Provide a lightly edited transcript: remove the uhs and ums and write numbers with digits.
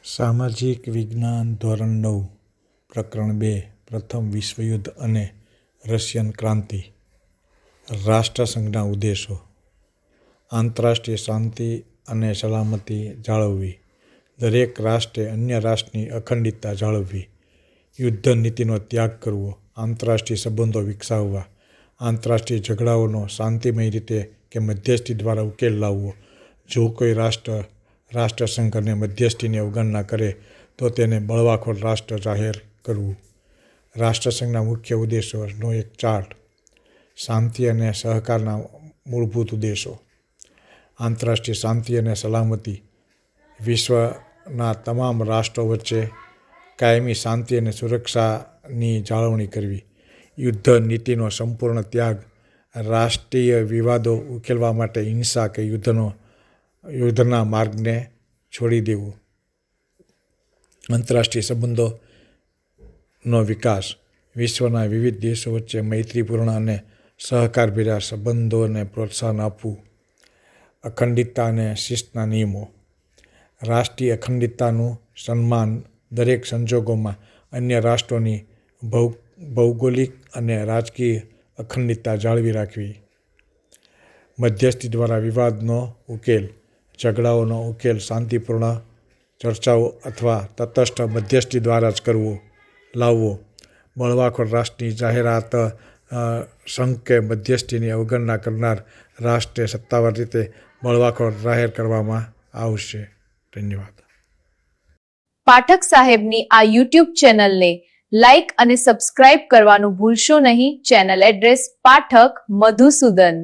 સામાજિક વિજ્ઞાન ધોરણ 9 પ્રકરણ 2 પ્રથમ વિશ્વયુદ્ધ અને રશિયન ક્રાંતિ. રાષ્ટ્રસંઘના ઉદ્દેશો. આંતરરાષ્ટ્રીય શાંતિ અને સલામતી જાળવવી. દરેક રાષ્ટ્રે અન્ય રાષ્ટ્રની અખંડિતતા જાળવવી. યુદ્ધ નીતિનો ત્યાગ કરવો. આંતરરાષ્ટ્રીય સંબંધો વિકસાવવા. આંતરરાષ્ટ્રીય ઝઘડાઓનો શાંતિમય રીતે કે મધ્યસ્થી દ્વારા ઉકેલ લાવવો. જો કોઈ રાષ્ટ્રસંઘ અને મધ્યસ્થીની અવગણના કરે તો તેને બળવાખોર રાષ્ટ્ર જાહેર કરવું. રાષ્ટ્રસંઘના મુખ્ય ઉદ્દેશોનો એક ચાર્ટ. શાંતિ અને સહકારના મૂળભૂત ઉદ્દેશો. આંતરરાષ્ટ્રીય શાંતિ અને સલામતી. વિશ્વના તમામ રાષ્ટ્રો વચ્ચે કાયમી શાંતિ અને સુરક્ષાની જાળવણી કરવી. યુદ્ધ નીતિનો સંપૂર્ણ ત્યાગ. રાષ્ટ્રીય વિવાદો ઉકેલવા માટે હિંસા કે યુદ્ધના માર્ગને છોડી દેવું. આંતરરાષ્ટ્રીય સંબંધોનો વિકાસ. વિશ્વના વિવિધ દેશો વચ્ચે મૈત્રીપૂર્ણ અને સહકારભર્યા સંબંધોને પ્રોત્સાહન આપવું. અખંડિતતા અને શિસ્તના નિયમો. રાષ્ટ્રીય અખંડિતતાનું સન્માન. દરેક સંજોગોમાં અન્ય રાષ્ટ્રોની ભૌગોલિક અને રાજકીય અખંડિતતા જાળવી રાખવી. મધ્યસ્થી દ્વારા વિવાદનો ઉકેલ. ઝઘડાઓનો ઉકેલ શાંતિપૂર્ણ ચર્ચાઓ અથવા તટસ્થ મધ્યસ્થી દ્વારા જ લાવવો. બળવાખોર રાષ્ટ્રની જાહેરાત. સંઘ કે મધ્યસ્થીની અવગણના કરનાર રાષ્ટ્રે સત્તાવાર રીતે બળવાખોર જાહેર કરવામાં આવશે. ધન્યવાદ. પાઠક સાહેબની આ યુટ્યુબ ચેનલને લાઇક અને સબસ્ક્રાઇબ કરવાનું ભૂલશો નહીં. Channel address Pathak Madhusudan.